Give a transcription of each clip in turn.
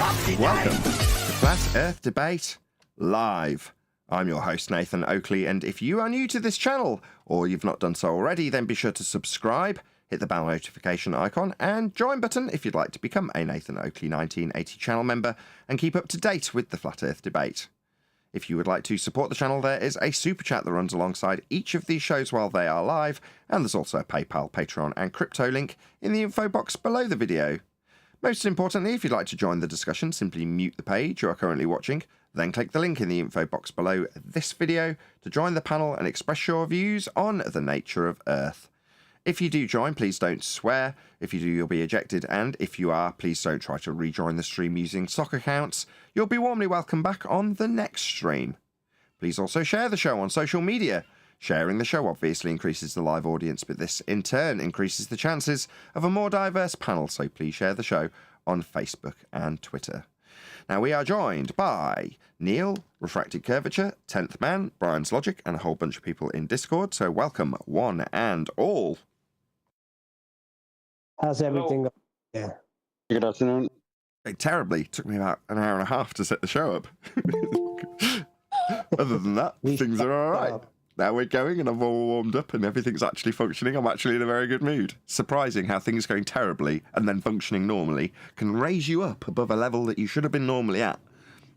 Welcome to Flat Earth Debate Live. I'm your host, Nathan Oakley, and if you are new to this channel, or you've not done so already, then be sure to subscribe, hit the bell notification icon, and join button if you'd like to become a Nathan Oakley 1980 channel member and keep up to date with the Flat Earth Debate. If you would like to support the channel, there is a super chat that runs alongside each of these shows while they are live, and there's also a PayPal, Patreon, and crypto link in the info box below the video. Most importantly, if you'd like to join the discussion, simply mute the page you are currently watching, then click the link in the info box below this video to join the panel and express your views on the nature of Earth. If you do join, please don't swear. If you do, you'll be ejected, and if you are, please don't try to rejoin the stream using sock accounts. You'll be warmly welcome back on the next stream. Please also share the show on social media. Sharing the show obviously increases the live audience, but this in turn increases the chances of a more diverse panel, so please share the show on Facebook and Twitter. Now, we are joined by Neil, Refracted Curvature, 10th Man, Brian's Logic, and a whole bunch of people in Discord, so welcome one and all. How's everything going? Yeah. Good afternoon. Terribly. It took me about an hour and a half to set the show up. Other than that, things are all right. Now we're going and I've all warmed up and everything's actually functioning. I'm actually in a very good mood. Surprising how things going terribly and then functioning normally can raise you up above a level that you should have been normally at.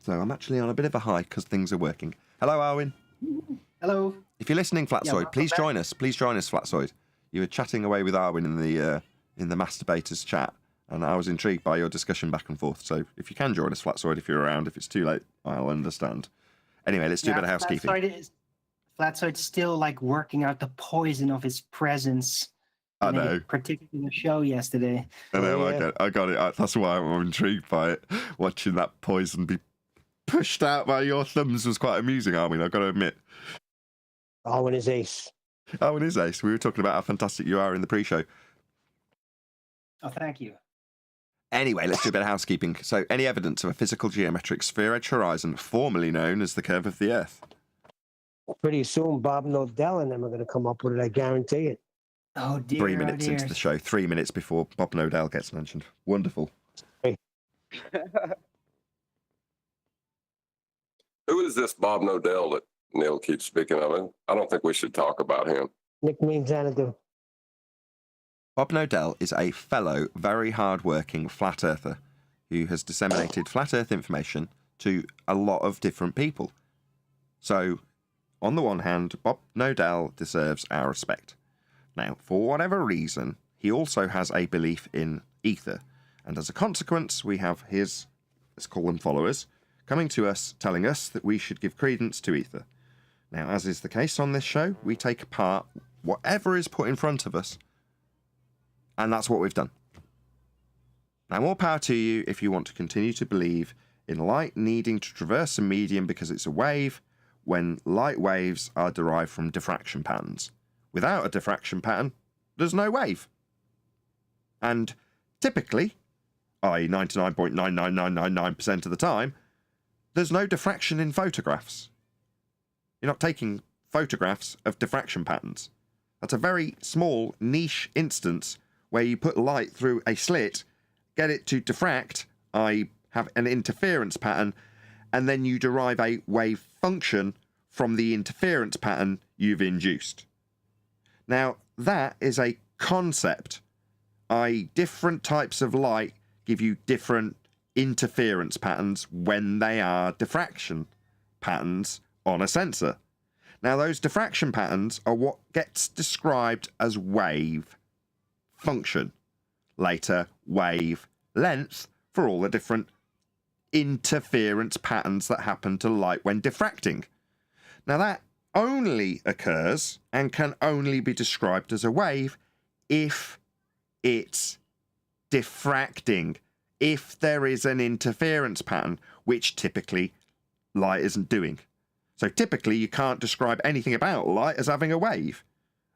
So I'm actually on a bit of a high because things are working. Hello, Arwin. Hello. If you're listening, Flatsoid, please join us. Please join us, Flatsoid. You were chatting away with Arwin in the Masturbators chat, and I was intrigued by your discussion back and forth. So if you can join us, Flatsoid, if you're around, if it's too late, I'll understand. Anyway, let's do a bit of housekeeping. Flatsoid's still like working out the poison of his presence. I know. Particularly in the show yesterday. I know, yeah. I got it. That's why I'm intrigued by it. Watching that poison be pushed out by your thumbs was quite amusing, Armin, I've got to admit. Arwin is ace. Arwin is ace. We were talking about how fantastic you are in the pre-show. Oh, thank you. Anyway, let's do a bit of housekeeping. So, any evidence of a physical geometric sphere-edge horizon, formerly known as the curve of the Earth? Pretty soon, Bob Nodell and them are going to come up with it, I guarantee it. Oh, dear. 3 minutes into the show, 3 minutes before Bob Nodell gets mentioned. Wonderful. Hey. Who is this Bob Nodell that Neil keeps speaking of? I don't think we should talk about him. Nickname Xanadu. Bob Nodell is a fellow, very hard-working flat earther who has disseminated flat earth information to a lot of different people. So, on the one hand, Bob Nodell deserves our respect. Now, for whatever reason, he also has a belief in Aether, and as a consequence, we have his, let's call them followers, coming to us, telling us that we should give credence to Aether. Now, as is the case on this show, we take apart whatever is put in front of us, and that's what we've done. Now, more power to you if you want to continue to believe in light needing to traverse a medium because it's a wave, when light waves are derived from diffraction patterns. Without a diffraction pattern, there's no wave. And typically, i.e. 99.99999% of the time, there's no diffraction in photographs. You're not taking photographs of diffraction patterns. That's a very small, niche instance where you put light through a slit, get it to diffract, i.e. have an interference pattern, and then you derive a wave function from the interference pattern you've induced. Now, that is a concept, i.e. different types of light give you different interference patterns when they are diffraction patterns on a sensor. Now, those diffraction patterns are what gets described as wave function. Later, wave length for all the different interference patterns that happen to light when diffracting. Now, that only occurs and can only be described as a wave if it's diffracting, if there is an interference pattern, which typically light isn't doing. So typically you can't describe anything about light as having a wave.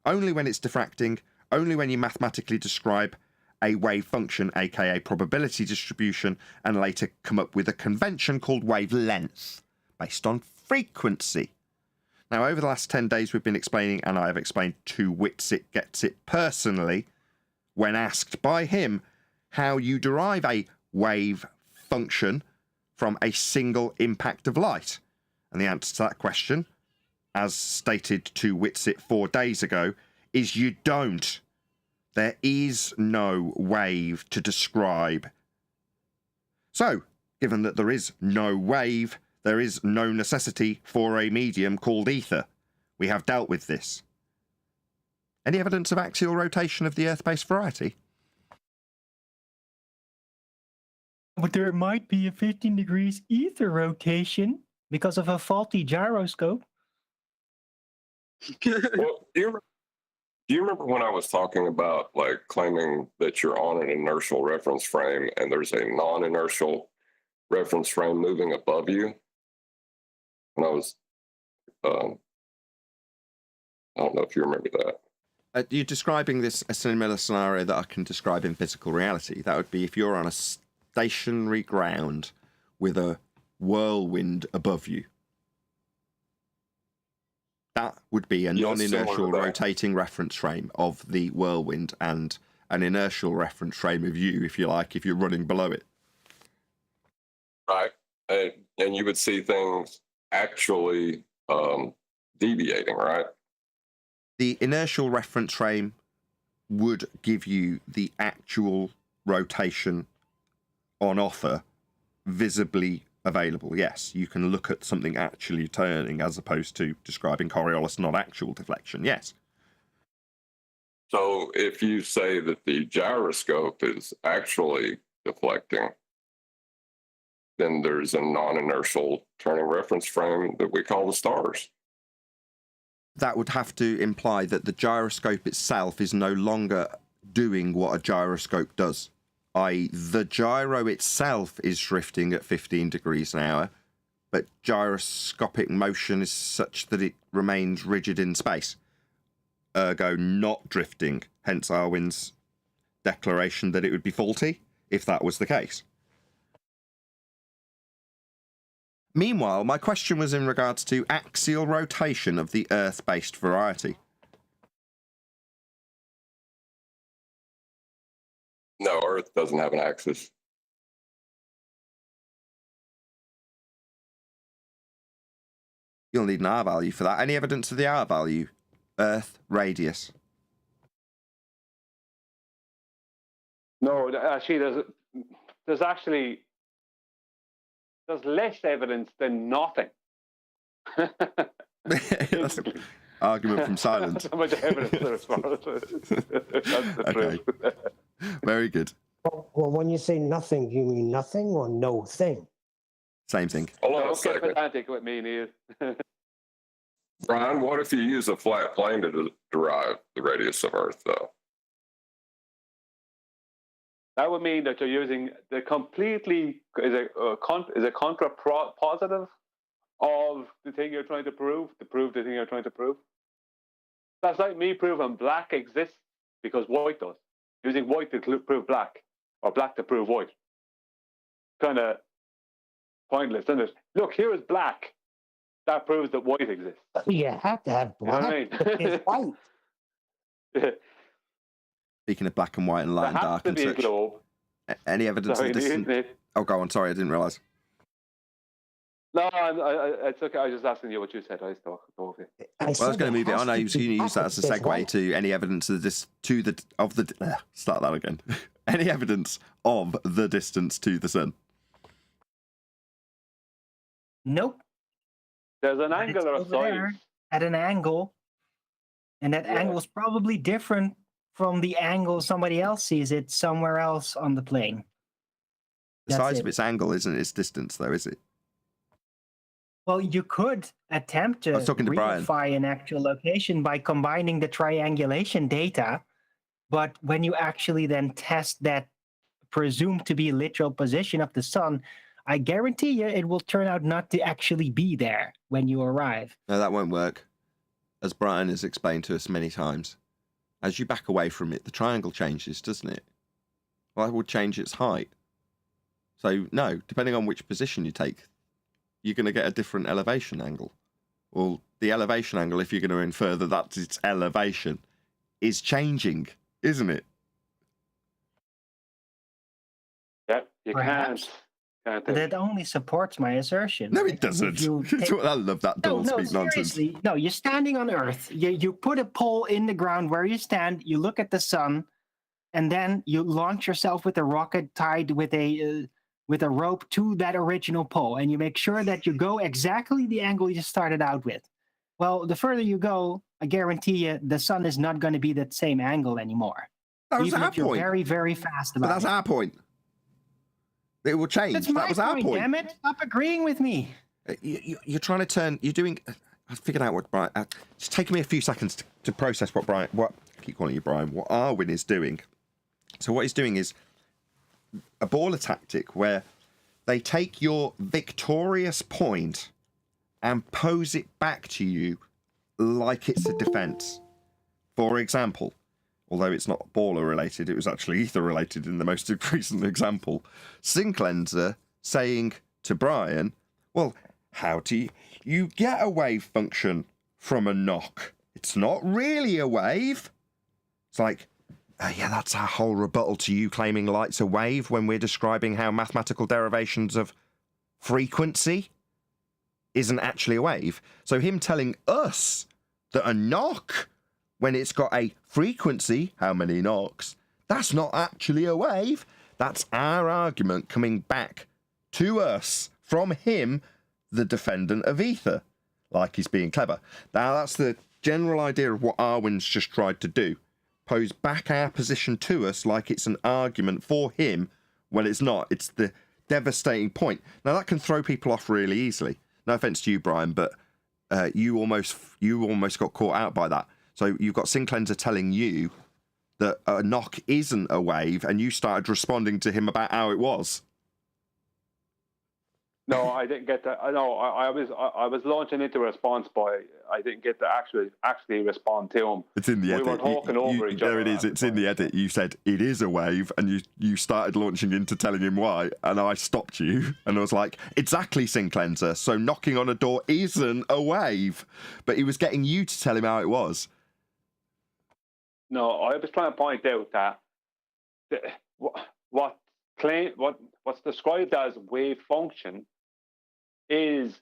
Only when it's diffracting, only when you mathematically describe a wave function, aka probability distribution, and later come up with a convention called wavelength, based on frequency. Now, over the last 10 days, we've been explaining, and I have explained to Witsit Gets It personally, when asked by him how you derive a wave function from a single impact of light? And the answer to that question, as stated to Whitsitt 4 days ago, is you don't. There is no wave to describe. So, given that there is no wave, there is no necessity for a medium called ether. We have dealt with this. Any evidence of axial rotation of the Earth-based variety? But there might be a 15 degrees ether rotation because of a faulty gyroscope. Well, do you remember when I was talking about like claiming that you're on an inertial reference frame and there's a non-inertial reference frame moving above you? When I was, I don't know if you remember that. You're describing this a similar scenario that I can describe in physical reality. That would be if you're on a stationary ground with a whirlwind above you. That would be a non-inertial rotating reference frame of the whirlwind and an inertial reference frame of you, if you like, if you're running below it. Right. And you would see things actually deviating, right? The inertial reference frame would give you the actual rotation on offer visibly available. Yes, you can look at something actually turning as opposed to describing Coriolis not actual deflection. Yes. So if you say that the gyroscope is actually deflecting, then there's a non-inertial turning reference frame that we call the stars. That would have to imply that the gyroscope itself is no longer doing what a gyroscope does. I.e., the gyro itself is drifting at 15 degrees an hour, but gyroscopic motion is such that it remains rigid in space, ergo not drifting, hence Arwin's declaration that it would be faulty, if that was the case. Meanwhile, my question was in regards to axial rotation of the Earth-based variety. No, Earth doesn't have an axis. You'll need an R value for that. Any evidence of the R value? Earth radius. No, actually, there's less evidence than nothing. That's argument from silence. That's how much evidence there is for it. That's the truth. Very good. Well, when you say nothing, do you mean nothing or no thing? Same thing. Hold on a Don't get second. pedantic with me, Neil. Brian, what if you use a flat plane to derive the radius of Earth, though? That would mean that you're using the completely is a contrapositive of the thing you're trying to prove the thing you're trying to prove. That's like me proving black exists because white does. Using white to prove black or black to prove white. Kind of pointless, isn't it? Look, here is black. That proves that white exists. You have to have You know black. what I mean? It's white. Speaking of black and white and light and There has dark to and be a such. globe. Any evidence Sorry, of distant... Neil. Oh, go on. Sorry, I didn't realise. No, it's okay. I was just asking you what you said. I was talking over you. Well, I was going to move it on. I was going to use that as a segue to any evidence of this start that again. Any evidence of the distance to the sun? Nope. There's an But it's angular over there size. at an angle, and that Yeah. angle is probably different from the angle somebody else sees it somewhere else on the plane. The That's size it. of its angle isn't its distance, though, is it? Well, you could attempt I to was talking to Brian. reify an actual location by combining the triangulation data, but when you actually then test that presumed to be literal position of the sun, I guarantee you it will turn out not to actually be there when you arrive. No, that won't work. As Brian has explained to us many times, as you back away from it, the triangle changes, doesn't it? Well, that would change its height. So, no, depending on which position you take, you're going to get a different elevation angle. Well, the elevation angle, if you're going to infer that that's its elevation, is changing, isn't it? Yeah, you Perhaps. Can't But they? that only supports my assertion. No, Like, it doesn't. if you take- I love that No, double no, speak nonsense. seriously. No, you're standing on Earth. You put a pole in the ground where you stand. You look at the sun, and then you launch yourself with a rocket tied with a rope to that original pole, and you make sure that you go exactly the angle you started out with. Well, the further you go, I guarantee you, the sun is not going to be that same angle anymore. That was Even our if you're point. very, very fast But about that's it. our point. It will change. That's my That was our point. Damn it! Stop agreeing with me. You're trying to turn. You're doing. I figured out what Brian. It's taken me a few seconds to process what Brian. What I keep calling you Brian. What Arwin is doing. So what he's doing is a baller tactic where they take your victorious point and pose it back to you like it's a defense. For example, although it's not baller related, it was actually Ether related in the most recent example. Synclenser saying to Brian, well, how do you get a wave function from a knock? It's not really a wave. It's like, yeah, that's our whole rebuttal to you claiming light's a wave when we're describing how mathematical derivations of frequency isn't actually a wave. So him telling us that a knock, when it's got a frequency, how many knocks, that's not actually a wave. That's our argument coming back to us from him, the defendant of Ether, like he's being clever. Now, that's the general idea of what Arwin's just tried to do. Pose back our position to us like it's an argument for him when it's not. It's the devastating point. Now, that can throw people off really easily. No offense to you, Brian, but you almost got caught out by that. So you've got Synclenser telling you that a knock isn't a wave, and you started responding to him about how it was. No, I didn't get that. No, I was launching into a response, but I didn't get to actually respond to him. It's in the edit. We were talking over each other. There it is. It's in the edit. You said it is a wave, and you started launching into telling him why, and I stopped you, and I was like, exactly, Synclenser. So knocking on a door isn't a wave, but he was getting you to tell him how it was. No, I was trying to point out that what's described as wave function is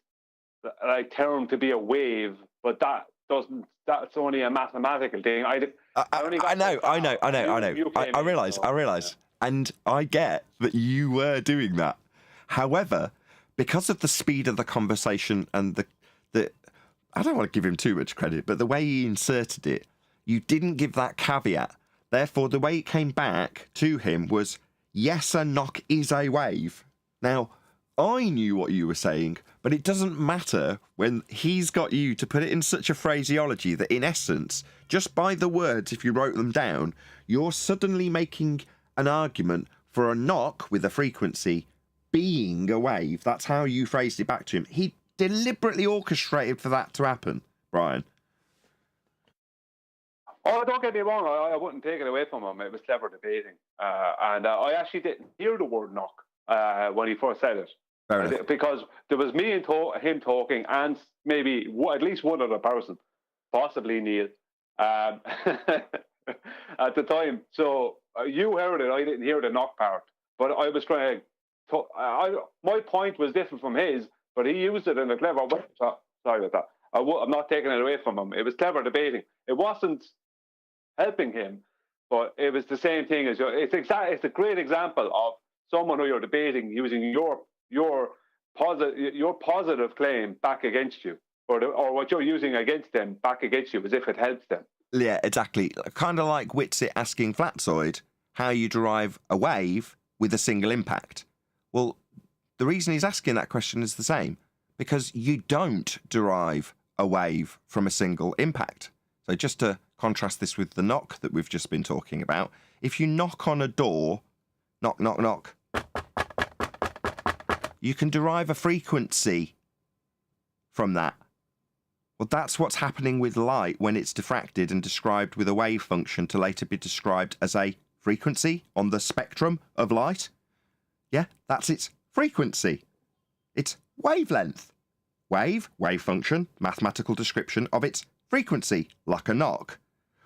like termed to be a wave, but that's only a mathematical thing. I know. I realise. And I get that you were doing that. However, because of the speed of the conversation and the I don't want to give him too much credit, but the way he inserted it, you didn't give that caveat. Therefore, the way it came back to him was, yes, a knock is a wave. Now, I knew what you were saying, but it doesn't matter when he's got you to put it in such a phraseology that, in essence, just by the words, if you wrote them down, you're suddenly making an argument for a knock with a frequency being a wave. That's how you phrased it back to him. He deliberately orchestrated for that to happen, Brian. Oh, don't get me wrong. I wouldn't take it away from him. It was clever debating. And I actually didn't hear the word knock when he first said it. Fair enough. Because there was me and him talking, and maybe at least one other person, possibly Neil, at the time. So you heard it. I didn't hear the knock part. But I was trying to... my point was different from his, but he used it in a clever way. Sorry about that. I'm not taking it away from him. It was clever debating. It wasn't helping him, but it was the same thing as it's a great example of someone who you're debating using your positive claim back against you, or what you're using against them back against you, as if it helps them. Yeah, exactly. Kind of like Witsit asking Flatzoid how you derive a wave with a single impact. Well, the reason he's asking that question is the same, because you don't derive a wave from a single impact. So just to contrast this with the knock that we've just been talking about, if you knock on a door, knock, knock, knock, you can derive a frequency from that. Well, that's what's happening with light when it's diffracted and described with a wave function to later be described as a frequency on the spectrum of light. Yeah, that's its frequency. It's wavelength. Wave function, mathematical description of its frequency, like a knock.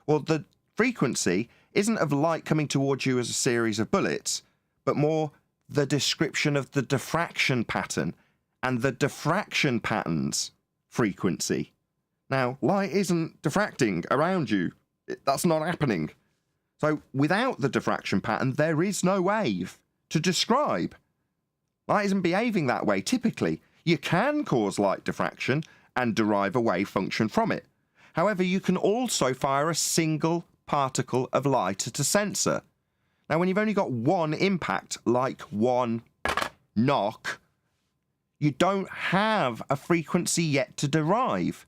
Well, the frequency isn't of light coming towards you as a series of bullets, but more the description of the diffraction pattern and the diffraction pattern's frequency. Now, light isn't diffracting around you. That's not happening. So without the diffraction pattern, there is no wave to describe. Light isn't behaving that way typically. You can cause light diffraction and derive a wave function from it. However, you can also fire a single particle of light at a sensor. Now, when you've only got one impact, like one knock, you don't have a frequency yet to derive.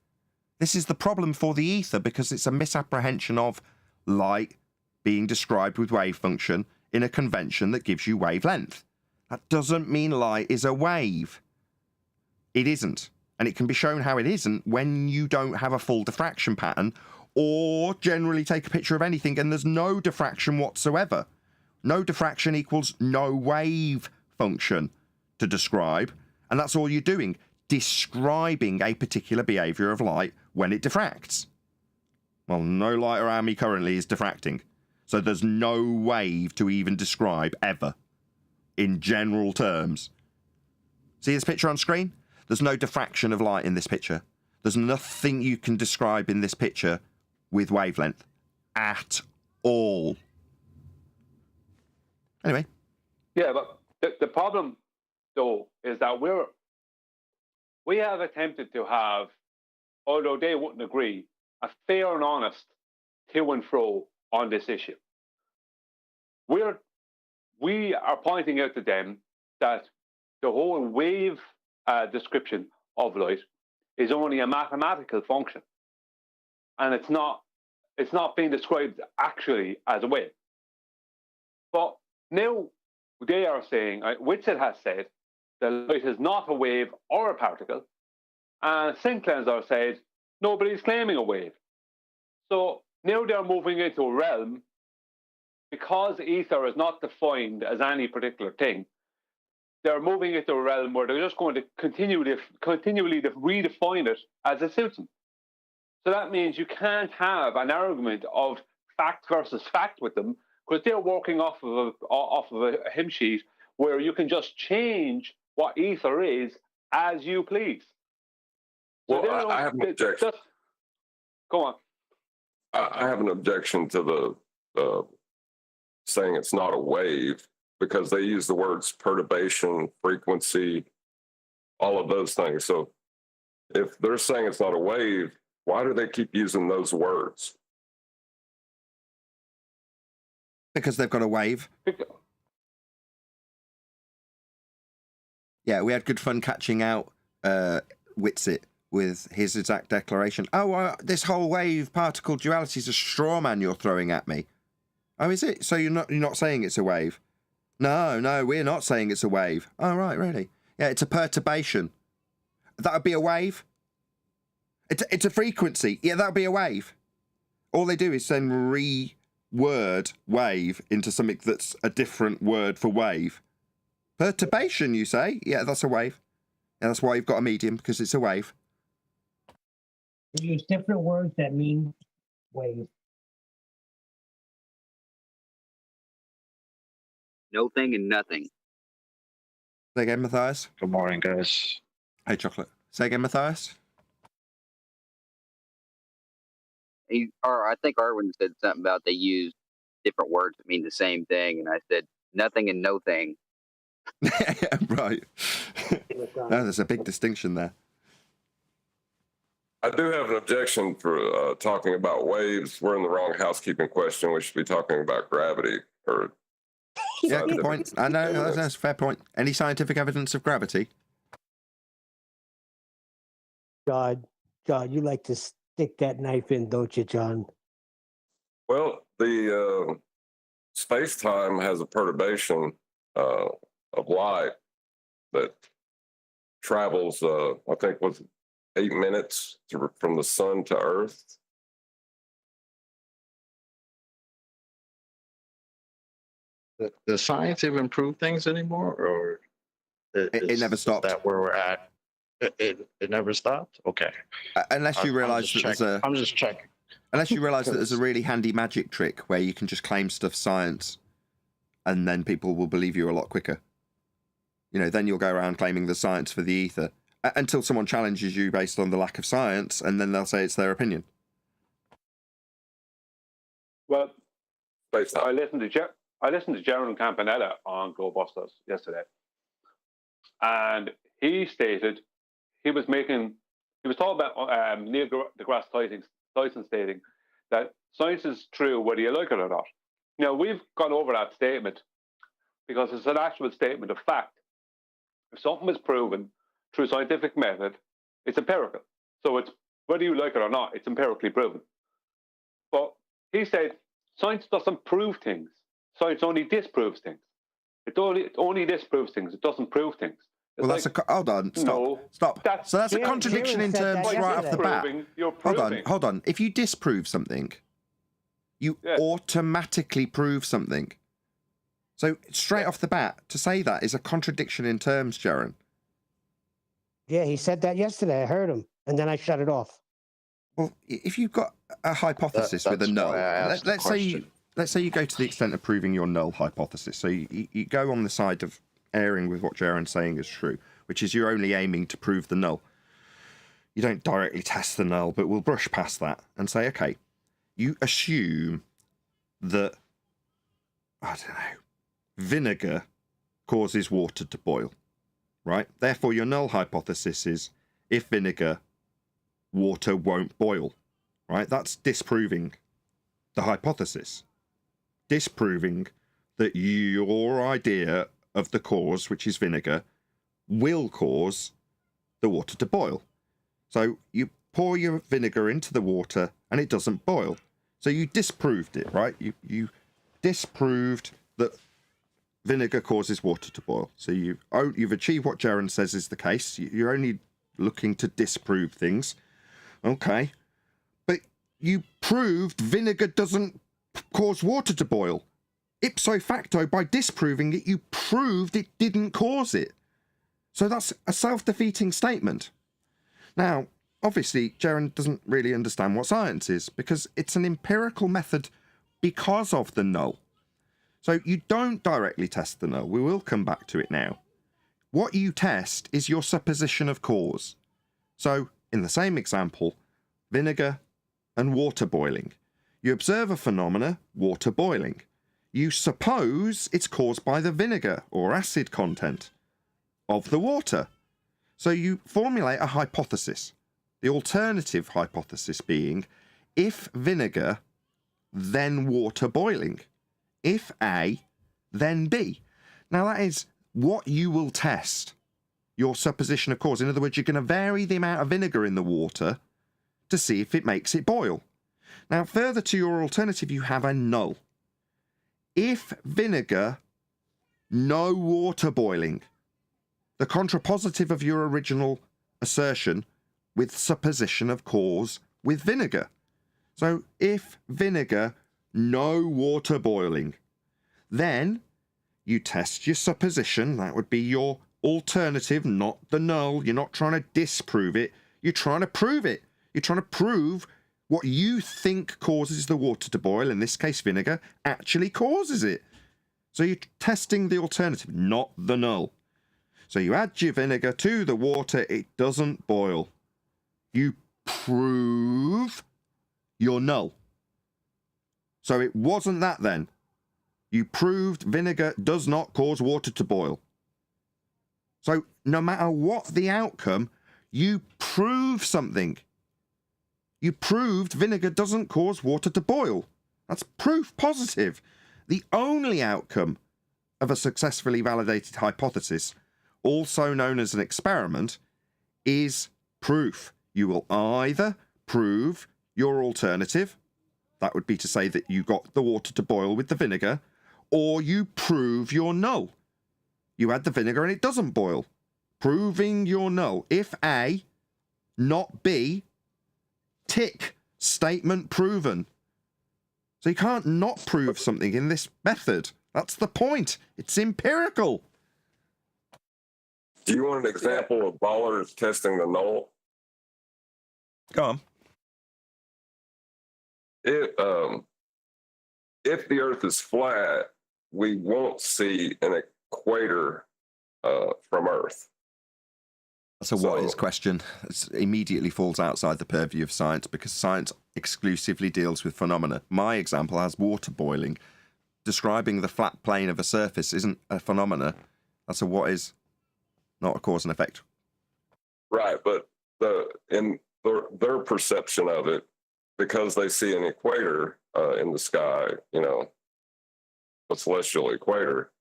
This is the problem for the ether because it's a misapprehension of light being described with wave function in a convention that gives you wavelength. That doesn't mean light is a wave. It isn't. And it can be shown how it isn't when you don't have a full diffraction pattern or generally take a picture of anything and there's no diffraction whatsoever. No diffraction equals no wave function to describe. And that's all you're doing, describing a particular behavior of light when it diffracts. Well, no light around me currently is diffracting. So there's no wave to even describe ever in general terms. See this picture on screen? There's no diffraction of light in this picture. There's nothing you can describe in this picture with wavelength at all. Anyway. Yeah, but the problem, though, is that we have attempted to have, although they wouldn't agree, a fair and honest to and fro on this issue. We are pointing out to them that the whole wave description of light is only a mathematical function, and it's not being described actually as a wave. But now they are saying, Whitsitt has said, that light is not a wave or a particle, and Sinclair said nobody's claiming a wave. So now they're moving into a realm, because ether is not defined as any particular thing. They're moving into a realm where they're just going to continually redefine it as it suits them. So that means you can't have an argument of fact versus fact with them, because they're working off of a hymn sheet where you can just change what ether is as you please. So well, I have an objection. Go on. I have an objection to the saying it's not a wave, because they use the words perturbation, frequency, all of those things. So if they're saying it's not a wave, why do they keep using those words? Because they've got a wave. Yeah, we had good fun catching out Whitsitt with his exact declaration. Oh, this whole wave particle duality is a straw man you're throwing at me. Oh, is it? So you're not saying it's a wave? No, we're not saying it's a wave. Oh, right, really? Yeah, it's a perturbation. That would be a wave? It's a frequency. Yeah, that would be a wave. All they do is then reword wave into something that's a different word for wave. Perturbation, you say? Yeah, that's a wave. Yeah, that's why you've got a medium, because it's a wave. They use different words that mean wave. No thing and nothing. Say again, Matthias. Good morning, guys. Hey, Chocolate. Say again, Matthias. I think Arwin said something about they use different words that mean the same thing, and I said nothing and no thing. Right. No, there's a big distinction there. I do have an objection for talking about waves. We're in the wrong housekeeping question. We should be talking about gravity. Or yeah, good point. I know, that's a fair point. Any scientific evidence of gravity? God, you like to stick that knife in, don't you, John? Well, the space-time has a perturbation of light that travels, I think, was 8 minutes from the sun to Earth. Does science even improve things anymore, or It never stopped. That where we're at? It never stopped. Okay. Unless you realise that there's a. I'm just checking. Unless you realise that there's a really handy magic trick where you can just claim stuff science, and then people will believe you a lot quicker. then you'll go around claiming there's science for the ether until someone challenges you based on the lack of science, and then they'll say it's their opinion. Well, Based on- I listened to Jaron Campanella on GoBusters yesterday, and he stated he was talking about Neil deGrasse Tyson stating that science is true whether you like it or not. Now, we've gone over that statement because it's an actual statement of fact. If something is proven through scientific method, it's empirical. So it's whether you like it or not, it's empirically proven. But he said science doesn't prove things. Science only disproves things. It only disproves things. It doesn't prove things. It's Well, hold on, stop. So that's a contradiction in terms right off the bat. You're proving. Hold on. If you disprove something, you automatically prove something. So straight off the bat, to say that is a contradiction in terms, Jaron. Yeah, he said that yesterday. I heard him, and then I shut it off. Well, if you've got a hypothesis with a That's null, why I asked the let's say you go to the extent of proving your null hypothesis. So you go on the side of erring with what Jaron's saying is true, which is you're only aiming to prove the null. You don't directly test the null, but we'll brush past that and say, okay, you assume that, I don't know, vinegar causes water to boil, right? Therefore, your null hypothesis is if vinegar, water won't boil, right? That's disproving the hypothesis. Disproving that your idea of the cause, which is vinegar, will cause the water to boil. So you pour your vinegar into the water and it doesn't boil. So you disproved it, right? You disproved that vinegar causes water to boil. So you've achieved what Jaron says is the case. You're only looking to disprove things. Okay. But you proved vinegar doesn't cause water to boil. Ipso facto, by disproving it, you proved it didn't cause it. So that's a self-defeating statement. Now, obviously, Jaron doesn't really understand what science is because it's an empirical method because of the null. So you don't directly test the null. We will come back to it now. What you test is your supposition of cause. So, in the same example, vinegar and water boiling. You observe a phenomena, water boiling. You suppose it's caused by the vinegar or acid content of the water. So you formulate a hypothesis. The alternative hypothesis being, if vinegar, then water boiling. If A, then B. Now that is what you will test, your supposition of cause. In other words, you're going to vary the amount of vinegar in the water to see if it makes it boil. Now, further to your alternative, you have a null. If vinegar, no water boiling. The contrapositive of your original assertion with supposition of cause with vinegar. So if vinegar, no water boiling, then you test your supposition. That would be your alternative, not the null. You're not trying to disprove it. You're trying to prove it. You're trying to prove what you think causes the water to boil, in this case vinegar, actually causes it. So you're testing the alternative, not the null. So you add your vinegar to the water, it doesn't boil. You prove your null. So it wasn't that then. You proved vinegar does not cause water to boil. So no matter what the outcome, you prove something. You proved vinegar doesn't cause water to boil. That's proof positive. The only outcome of a successfully validated hypothesis, also known as an experiment, is proof. You will either prove your alternative, that would be to say that you got the water to boil with the vinegar, or you prove your null. You add the vinegar and it doesn't boil. Proving your null. If A, not B, tick, statement proven. So you can't not prove something in this method. That's the point. It's empirical. Do you want an example of ballers testing the null? Go on. If the Earth is flat, we won't see an equator from Earth. That's a what is question. It immediately falls outside the purview of science because science exclusively deals with phenomena. My example has water boiling. Describing the flat plane of a surface isn't a phenomena. That's a what is, not a cause and effect. Right, but in their perception of it, because they see an equator in the sky, a celestial equator.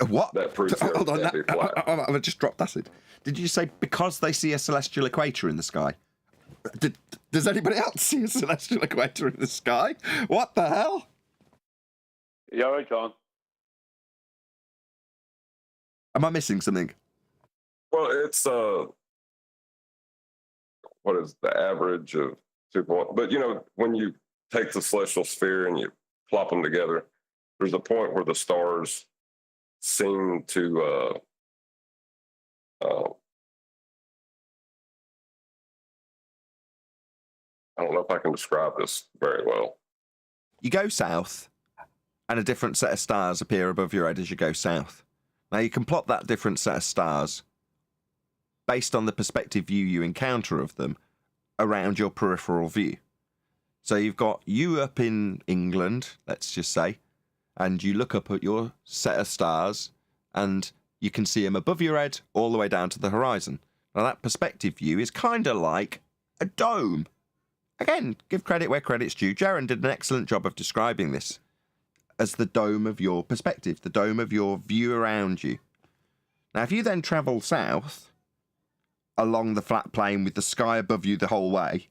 What? That proves the Hold on, Earth can't be flat. I've just dropped acid. Did you say because they see a celestial equator in the sky? Does anybody else see a celestial equator in the sky? What the hell? Yeah, right, John. Am I missing something? Well, it's what is the average of 2.1? But when you take the celestial sphere and you plop them together, there's a point where the stars seem to I don't know if I can describe this very well. You go south, and a different set of stars appear above your head as you go south. Now, you can plot that different set of stars based on the perspective view you encounter of them around your peripheral view. So you've got you up in England, let's just say, and you look up at your set of stars, and you can see them above your head all the way down to the horizon. Now, that perspective view is kind of like a dome. Again, give credit where credit's due. Jaren did an excellent job of describing this as the dome of your perspective, the dome of your view around you. Now, if you then travel south along the flat plane with the sky above you the whole way,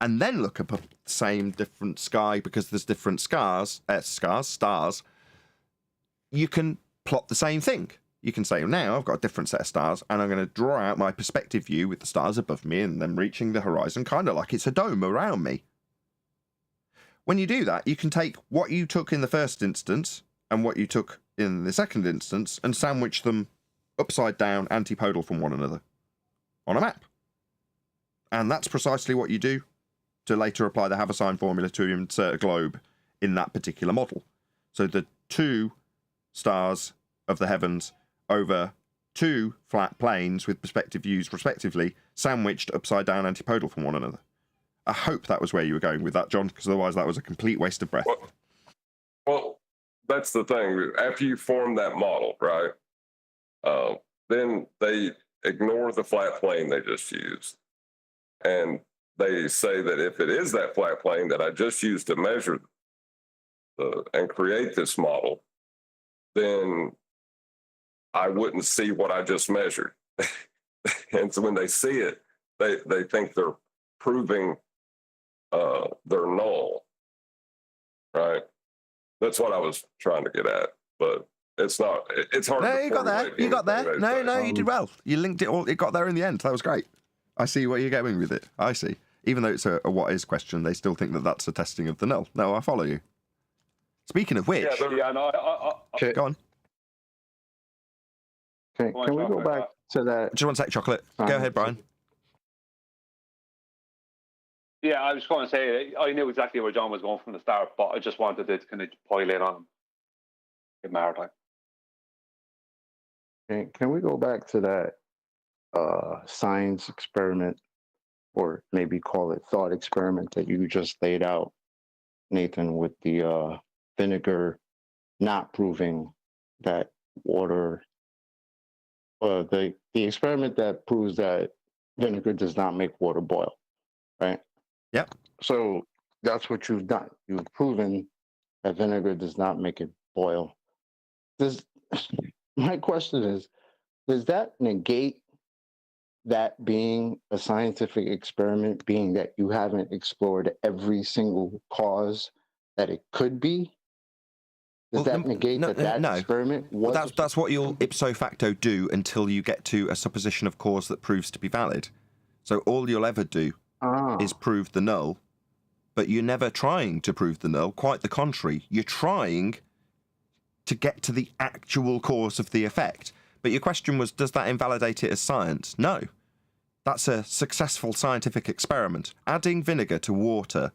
and then look up at the same different sky because there's different stars, you can plot the same thing. You can say, now I've got a different set of stars, and I'm going to draw out my perspective view with the stars above me and then reaching the horizon, kind of like it's a dome around me. When you do that, you can take what you took in the first instance and what you took in the second instance and sandwich them upside down, antipodal from one another on a map. And that's precisely what you do to later apply the Haversine formula to insert a globe in that particular model. So the two stars of the heavens over two flat planes with perspective views respectively, sandwiched upside down antipodal from one another. I hope that was where you were going with that, John, because otherwise that was a complete waste of breath. Well, that's the thing. After you form that model, right, then they ignore the flat plane they just used. And they say that if it is that flat plane that I just used to measure and create this model, then I wouldn't see what I just measured. And so when they see it, they think they're proving they're null, right? That's what I was trying to get at, but it's not. It's hard. No, to you got there. You got there. No, you did well. You linked it all. It got there in the end. That was great. I see where you're going with it. I see. Even though it's a what is question, they still think that that's a testing of the null. No, I follow you. Speaking of which, Go on. Can we go back to that? Just one sec, Chocolate. Go ahead, Brian. Yeah, I was going to say, I knew exactly where John was going from the start, but I just wanted to kind of pile in on him. Give Maritime. Can we go back to that science experiment, or maybe call it thought experiment that you just laid out, Nathan, with the vinegar not proving that water, the experiment that proves that vinegar does not make water boil, right? Yep. So that's what you've done. You've proven that vinegar does not make it boil. My question is, does that negate that being a scientific experiment, being that you haven't explored every single cause that it could be? Does that negate that experiment was? Well, that's what you'll ipso facto do until you get to a supposition of cause that proves to be valid. So all you'll ever do is prove the null, but you're never trying to prove the null. Quite the contrary. You're trying to get to the actual cause of the effect. But your question was, does that invalidate it as science? No. That's a successful scientific experiment. Adding vinegar to water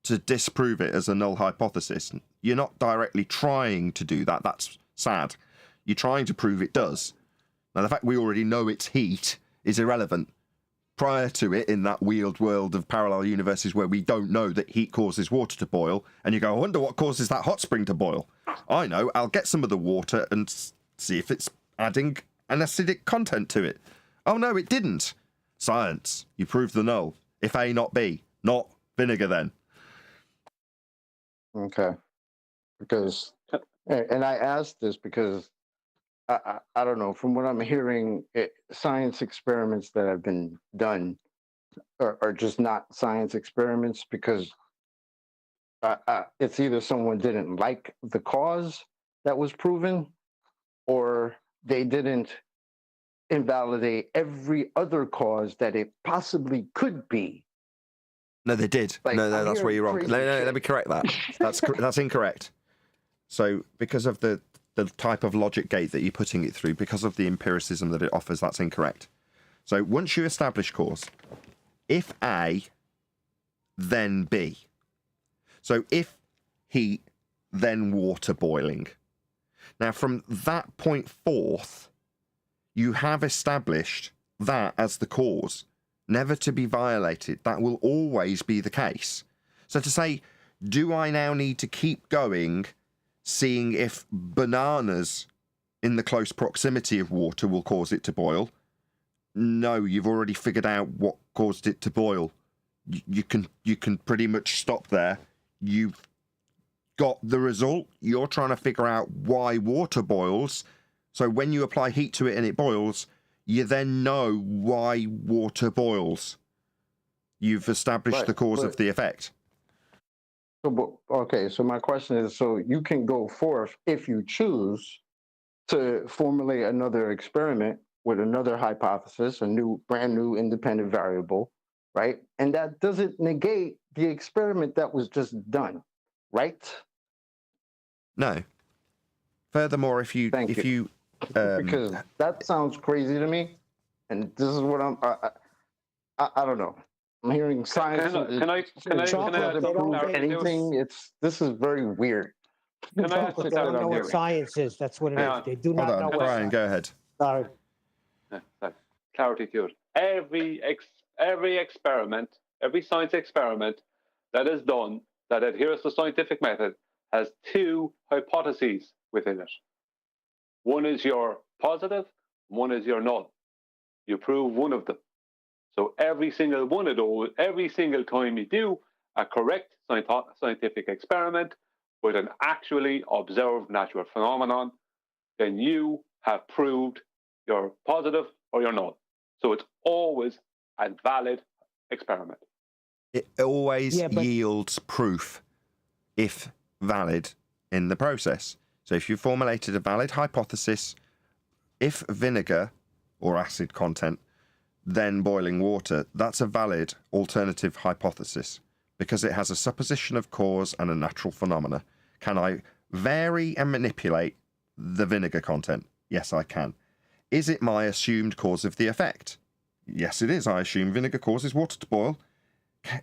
to disprove it as a null hypothesis, you're not directly trying to do that. That's sad. You're trying to prove it does. Now, the fact we already know it's heat is irrelevant. Prior to it, in that weird world of parallel universes where we don't know that heat causes water to boil, and you go, I wonder what causes that hot spring to boil. I know, I'll get some of the water and see if it's adding an acidic content to it. Oh no, it didn't. Science. You proved the null. If A, not B. Not vinegar then. Okay. Because, and I asked this because I don't know, from what I'm hearing, science experiments that have been done are just not science experiments because it's either someone didn't like the cause that was proven or they didn't invalidate every other cause that it possibly could be. No, they did. Like, no, I'm that's where hearing you're wrong. crazy No, shit. let me correct that. That's incorrect. So because of the type of logic gate that you're putting it through, because of the empiricism that it offers, that's incorrect. So once you establish cause, if A, then B. So if heat, then water boiling. Now from that point forth, you have established that as the cause, never to be violated. That will always be the case. So to say, do I now need to keep going, seeing if bananas in the close proximity of water will cause it to boil? No, you've already figured out what caused it to boil. You can pretty much stop there. You've got the result. You're trying to figure out why water boils. So when you apply heat to it and it boils, you then know why water boils. You've established Right, the cause of but- the effect. So, okay, so my question is, so you can go forth if you choose to formulate another experiment with another hypothesis, a brand new independent variable, right? And that doesn't negate the experiment that was just done, right? No. Furthermore, if you Thank you. Because that sounds crazy to me, and this is what I don't know. I'm hearing science. Can I Chocolate, they don't prove make- anything? This is very weird. Can I ask They you don't know something? what science is. That's what it Hang is. on. They do hold not on, know what Brian, science go ahead. Sorry. Sorry. Clarity to it. Every experiment, every science experiment that is done that adheres to scientific method has two hypotheses within it. One is your positive, one is your null. You prove one of them. So every single one of those, every single time you do a correct scientific experiment with an actually observed natural phenomenon, then you have proved your positive or your null. So it's always a valid experiment. It always Yeah, but- yields proof if valid in the process. So if you formulated a valid hypothesis, if vinegar or acid content, then boiling water, that's a valid alternative hypothesis because it has a supposition of cause and a natural phenomena. Can I vary and manipulate the vinegar content? Yes, I can. Is it my assumed cause of the effect? Yes, it is. I assume vinegar causes water to boil.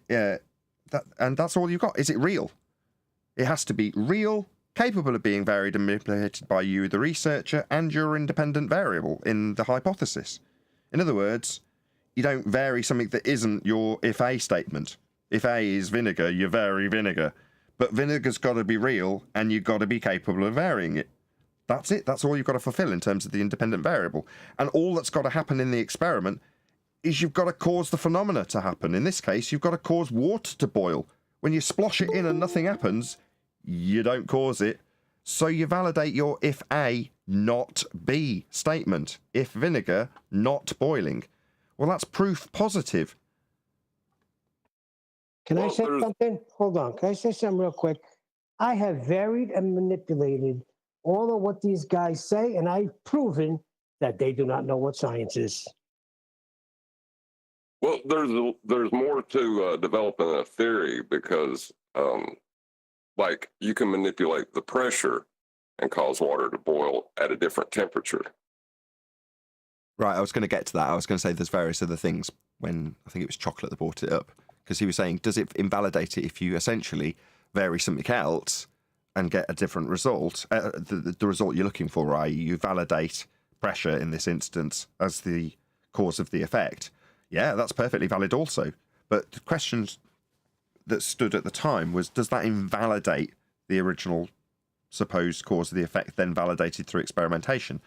And that's all you've got. Is it real? It has to be real, capable of being varied and manipulated by you, the researcher, and your independent variable in the hypothesis. In other words, you don't vary something that isn't your if A statement. If A is vinegar, you vary vinegar. But vinegar's got to be real, and you've got to be capable of varying it. That's it. That's all you've got to fulfill in terms of the independent variable. And all that's got to happen in the experiment is you've got to cause the phenomena to happen. In this case, you've got to cause water to boil. When you splosh it in and nothing happens, you don't cause it. So you validate your if A, not B statement. If vinegar, not boiling. Well, that's proof positive. Can I Well, say there's- something? Hold on. Can I say something real quick? I have varied and manipulated all of what these guys say, and I've proven that they do not know what science is. Well, there's more to developing a theory because, like, you can manipulate the pressure and cause water to boil at a different temperature. Right, I was going to get to that. I was going to say there's various other things when I think it was Chocolate that brought it up. Because he was saying, does it invalidate it if you essentially vary something else and get a different result, the result you're looking for, i.e. you validate pressure in this instance as the cause of the effect, yeah, that's perfectly valid also. But the questions that stood at the time was, does that invalidate the original supposed cause of the effect, then validated through experimentation?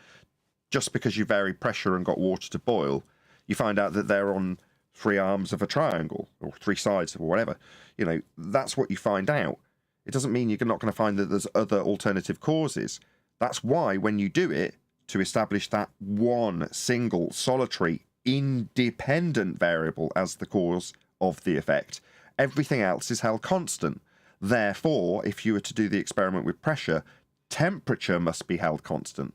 Just because you vary pressure and got water to boil, you find out that they're on three arms of a triangle or three sides or whatever. You know, that's what you find out. It doesn't mean you're not going to find that there's other alternative causes. That's why when you do it, to establish that one single solitary independent variable as the cause of the effect, everything else is held constant. Therefore, if you were to do the experiment with pressure, temperature must be held constant.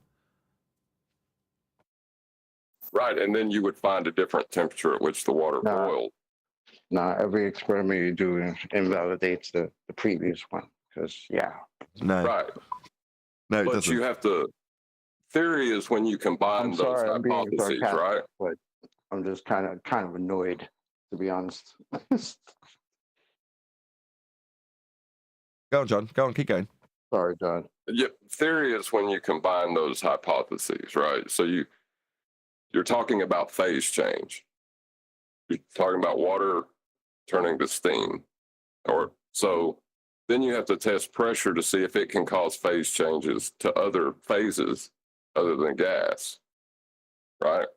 Right, and then you would find a different temperature at which the water boiled. Nah, every experiment you do invalidates the previous one. Because, yeah. No. Right. No, it but doesn't. you have to. Theory is when you combine those hypotheses, right? But I'm just kind of annoyed, to be honest. Go on, John. Go on, keep going. Sorry, John. Yep. Theory is when you combine those hypotheses, right? So you're talking about phase change. You're talking about water turning to steam. Or so then you have to test pressure to see if it can cause phase changes to other phases other than gas. Right?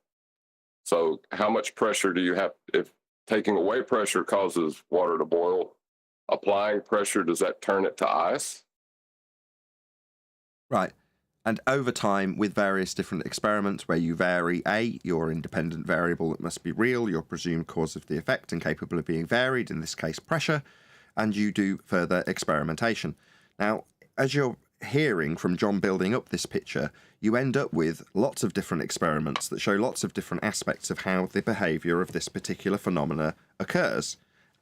So how much pressure do you have? If taking away pressure causes water to boil, applying pressure, does that turn it to ice? Right. And over time, with various different experiments where you vary your independent variable that must be real, your presumed cause of the effect and capable of being varied, in this case pressure, and you do further experimentation. Now, as you're hearing from John building up this picture, you end up with lots of different experiments that show lots of different aspects of how the behaviour of this particular phenomena occurs.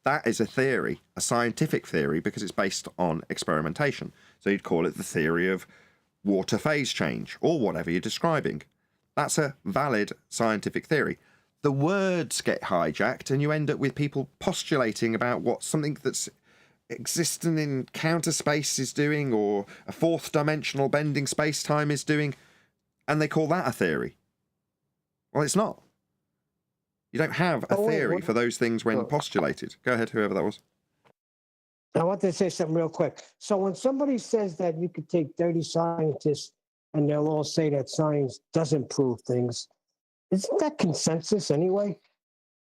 That is a theory, a scientific theory, because it's based on experimentation. So you'd call it the theory of water phase change, or whatever you're describing. That's a valid scientific theory. The words get hijacked, and you end up with people postulating about what something that's existing in counter space is doing, or a fourth dimensional bending space-time is doing, and they call that a theory. Well, it's not. You don't have a theory for those things when postulated. Go ahead, whoever that was. I want to say something real quick. So when somebody says that you could take 30 scientists and they'll all say that science doesn't prove things, isn't that consensus anyway?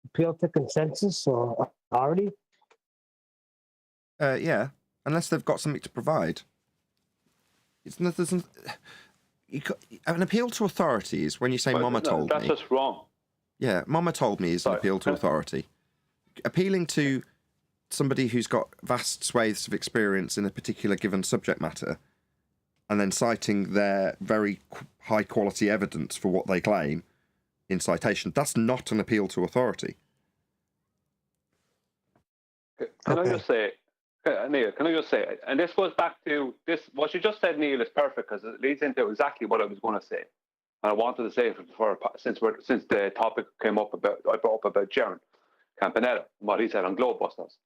Appeal to consensus or authority? Yeah, unless they've got something to provide. An appeal to authority is when you say Mama told me. That's just wrong. Yeah, Mama told me is an appeal to authority. Appealing to somebody who's got vast swathes of experience in a particular given subject matter, and then citing their very high quality evidence for what they claim in citation, that's not an appeal to authority. Can I just say, Neil, and this goes back to this, what you just said, Neil, is perfect because it leads into exactly what I was going to say. And I wanted to say it since the topic came up I brought up about Jaron Campanella and what he said on Globebusters.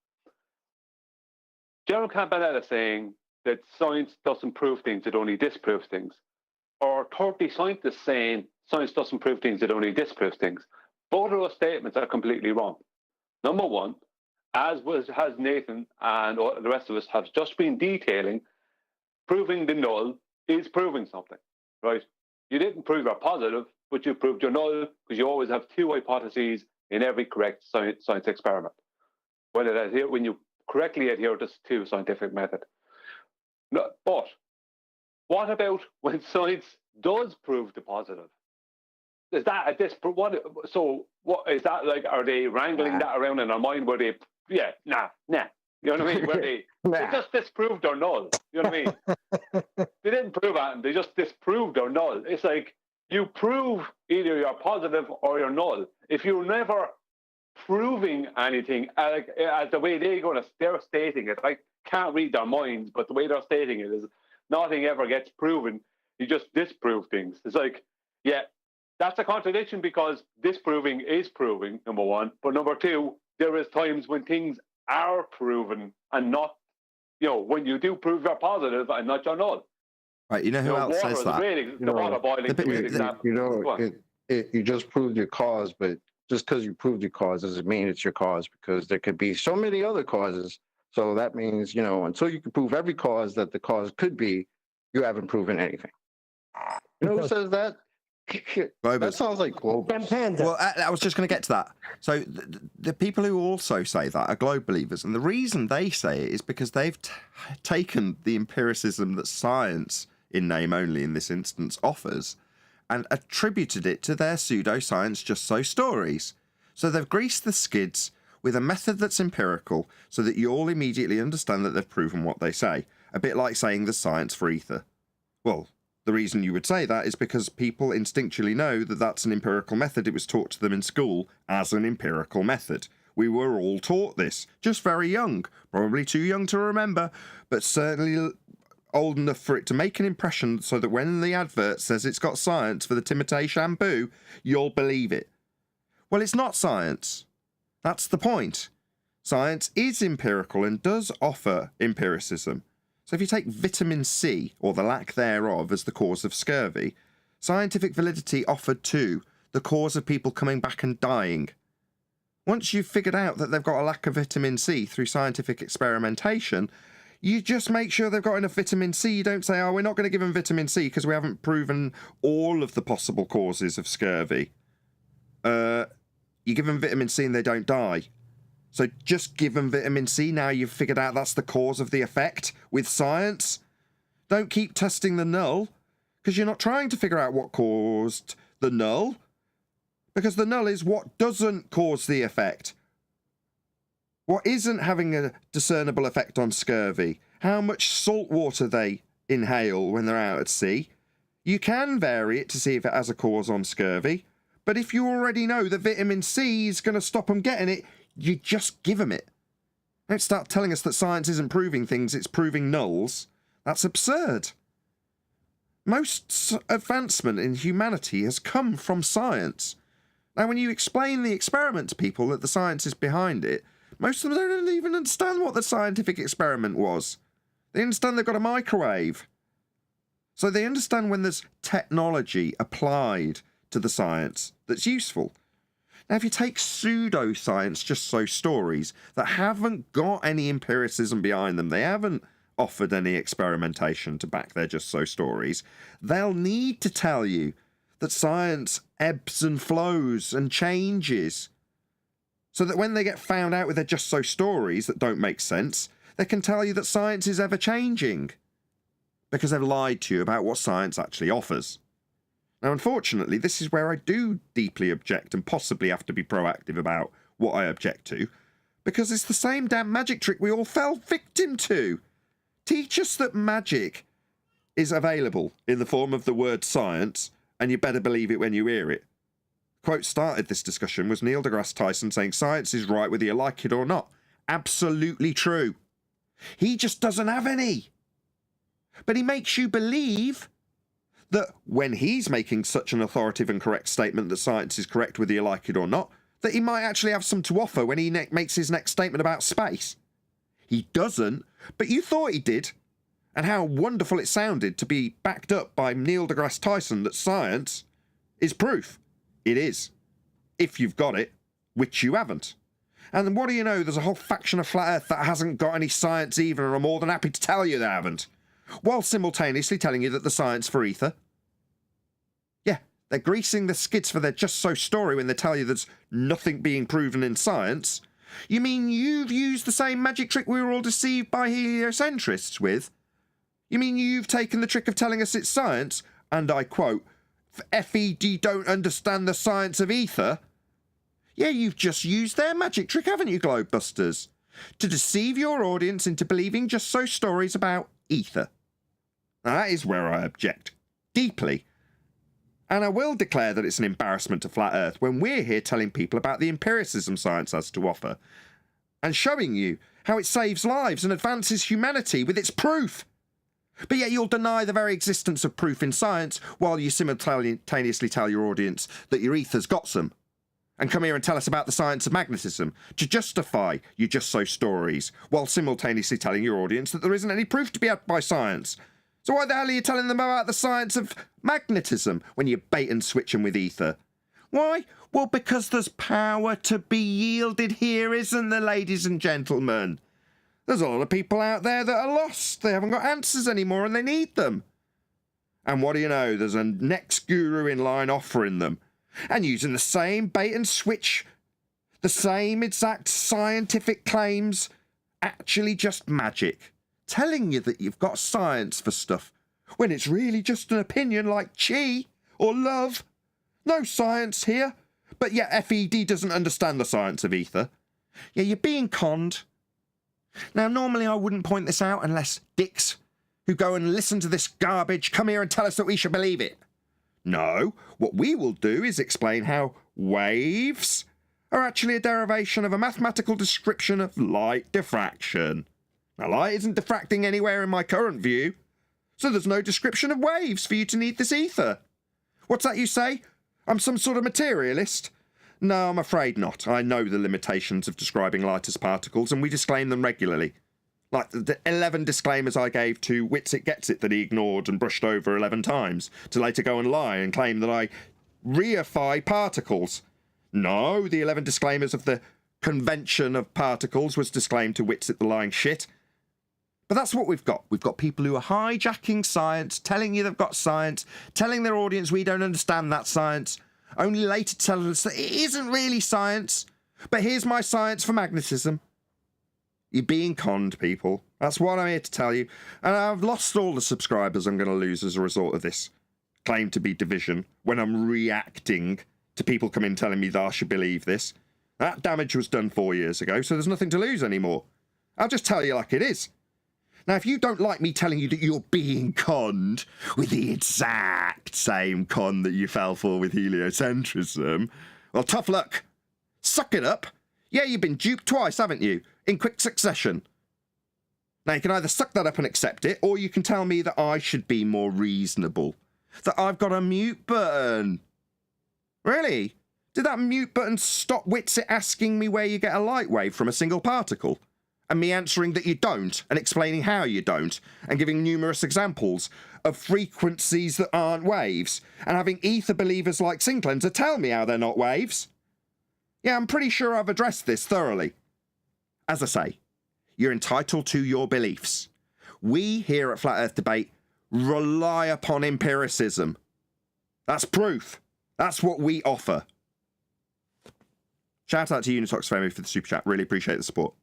Jaron Campanella saying that science doesn't prove things, it only disproves things. Or 30 scientists saying science doesn't prove things, it only disproves things. Both of those statements are completely wrong. Number one, has Nathan and the rest of us have just been detailing, proving the null is proving something, right? You didn't prove your positive, but you proved your null because you always have two hypotheses in every correct science experiment. When you correctly adhere to scientific method. No, but what about when science does prove the positive? Is that at this? So what is that like? Are they wrangling that around in their mind? Where they, nah. You know what I mean? Where they just disproved their null. You know what I mean? They didn't prove it, they just disproved their null. It's like you prove either you're positive or you're null. If you're never proving anything, as the way they're stating it, I can't read their minds, but the way they're stating it is nothing ever gets proven. You just disprove things. It's like, yeah, that's a contradiction because disproving is proving, number one. But number two, there is times when things are proven and not when you do prove you're positive and not you're null. Right, you know who else water says is that? the water boiling is a great example. You just proved your cause, but just because you proved your cause doesn't mean it's your cause, because there could be so many other causes. So that means, until you can prove every cause that the cause could be, you haven't proven anything. You know who says that? That sounds like Global. Well, I was just going to get to that. So the people who also say that are globe believers, and the reason they say it is because they've taken the empiricism that science, in name only in this instance, offers, and attributed it to their pseudoscience just so stories. So they've greased the skids with a method that's empirical so that you all immediately understand that they've proven what they say. A bit like saying there's science for ether. Well, the reason you would say that is because people instinctually know that that's an empirical method. It was taught to them in school as an empirical method. We were all taught this, just very young, probably too young to remember, but certainly old enough for it to make an impression so that when the advert says it's got science for the Timotei shampoo, you'll believe it. Well, it's not science. That's the point. Science is empirical and does offer empiricism. So if you take vitamin C, or the lack thereof, as the cause of scurvy, scientific validity offered too, the cause of people coming back and dying. Once you've figured out that they've got a lack of vitamin C through scientific experimentation, you just make sure they've got enough vitamin C. You don't say, we're not going to give them vitamin C because we haven't proven all of the possible causes of scurvy. You give them vitamin C and they don't die. So just give them vitamin C now you've figured out that's the cause of the effect with science. Don't keep testing the null, because you're not trying to figure out what caused the null, because the null is what doesn't cause the effect. What isn't having a discernible effect on scurvy? How much salt water they inhale when they're out at sea? You can vary it to see if it has a cause on scurvy, but if you already know that vitamin C is going to stop them getting it, you just give them it. Don't start telling us that science isn't proving things, it's proving nulls. That's absurd. Most advancement in humanity has come from science. Now, when you explain the experiment to people that the science is behind it, most of them don't even understand what the scientific experiment was. They understand they've got a microwave. So they understand when there's technology applied to the science that's useful. Now, if you take pseudoscience, just so stories that haven't got any empiricism behind them, they haven't offered any experimentation to back their just so stories, they'll need to tell you that science ebbs and flows and changes, so that when they get found out with their just so stories that don't make sense, they can tell you that science is ever changing, because they've lied to you about what science actually offers. Now, unfortunately, this is where I do deeply object and possibly have to be proactive about what I object to, because it's the same damn magic trick we all fell victim to. Teach us that magic is available in the form of the word science, and you better believe it when you hear it. The quote started this discussion was Neil deGrasse Tyson saying science is right whether you like it or not. Absolutely true. He just doesn't have any. But he makes you believe that when he's making such an authoritative and correct statement that science is correct whether you like it or not, that he might actually have some to offer when he makes his next statement about space. He doesn't, but you thought he did. And how wonderful it sounded to be backed up by Neil deGrasse Tyson that science is proof. It is. If you've got it, which you haven't. And what do you know, there's a whole faction of Flat Earth that hasn't got any science either, and I'm more than happy to tell you they haven't. While simultaneously telling you that the science for ether. Yeah, they're greasing the skids for their just so story when they tell you there's nothing being proven in science. You mean you've used the same magic trick we were all deceived by heliocentrists with? You mean you've taken the trick of telling us it's science, and I quote, FED don't understand the science of ether? Yeah, you've just used their magic trick, haven't you, Globebusters? To deceive your audience into believing just so stories about ether. Now, that is where I object. Deeply. And I will declare that it's an embarrassment to Flat Earth when we're here telling people about the empiricism science has to offer, and showing you how it saves lives and advances humanity with its proof. But yet you'll deny the very existence of proof in science while you simultaneously tell your audience that your ether's got some. and come here and tell us about the science of magnetism to justify your just so stories, while simultaneously telling your audience that there isn't any proof to be had by science. So why the hell are you telling them about the science of magnetism when you bait and switch them with Aether? Why? Well, because there's power to be yielded here, isn't there, ladies and gentlemen? There's a lot of people out there that are lost. They haven't got answers anymore and they need them. And what do you know? There's a next guru in line offering them. And using the same bait and switch, the same exact scientific claims, actually just magic. Telling you that you've got science for stuff, when it's really just an opinion like chi or love. No science here. But yet FED doesn't understand the science of Aether. Yeah, you're being conned. Now, normally I wouldn't point this out unless dicks who go and listen to this garbage come here and tell us that we should believe it. No, what we will do is explain how waves are actually a derivation of a mathematical description of light diffraction. Now, light isn't diffracting anywhere in my current view, so there's no description of waves for you to need this Aether. What's that you say? I'm some sort of materialist? No, I'm afraid not. I know the limitations of describing light as particles, and we disclaim them regularly. Like the 11 disclaimers I gave to Witsit Gets It that he ignored and brushed over 11 times, to later go and lie and claim that I reify particles. No, the 11 disclaimers of the convention of particles was disclaimed to Witsit the lying shit. But that's what we've got. We've got people who are hijacking science, telling you they've got science, telling their audience we don't understand that science, only later telling us that it isn't really science. But here's my science for magnetism. You're being conned, people. That's what I'm here to tell you. And I've lost all the subscribers I'm going to lose as a result of this claim to be division when I'm reacting to people coming telling me that I should believe this. That damage was done 4 years ago, so there's nothing to lose anymore. I'll just tell you like it is. Now, if you don't like me telling you that you're being conned with the exact same con that you fell for with heliocentrism, well, tough luck. Suck it up. Yeah, you've been duped twice, haven't you? In quick succession. Now, you can either suck that up and accept it, or you can tell me that I should be more reasonable. That I've got a mute button. Really? Did that mute button stop Witsit asking me where you get a light wave from a single particle? And me answering that you don't, and explaining how you don't, and giving numerous examples of frequencies that aren't waves, and having Aether believers like Sinclenser tell me how they're not waves? Yeah, I'm pretty sure I've addressed this thoroughly. As I say, you're entitled to your beliefs. We here at Flat Earth Debate rely upon empiricism. That's proof. That's what we offer. Shout out to Unitox Family for the super chat. Really appreciate the support.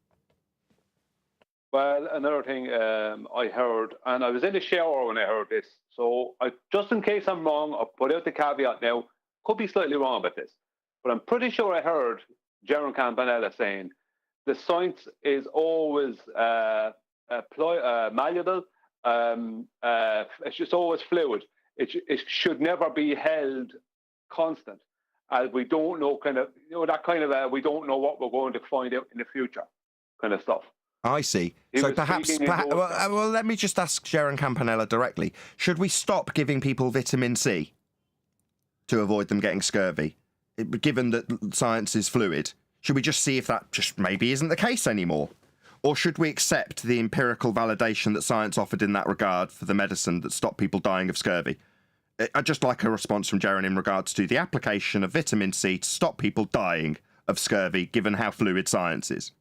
Well, another thing I heard, and I was in the shower when I heard this, so just in case I'm wrong, I'll put out the caveat now. Could be slightly wrong about this, but I'm pretty sure I heard Jerome Campanella saying the science is always malleable. It's just always fluid. It should never be held constant, as we don't know we don't know what we're going to find out in the future, kind of stuff. I see. So perhaps well, let me just ask Sharon Campanella directly. Should we stop giving people vitamin C to avoid them getting scurvy? Given that science is fluid, should we just see if that just maybe isn't the case anymore? Or should we accept the empirical validation that science offered in that regard for the medicine that stopped people dying of scurvy? I'd just like a response from Jaron in regards to the application of vitamin C to stop people dying of scurvy, given how fluid science is.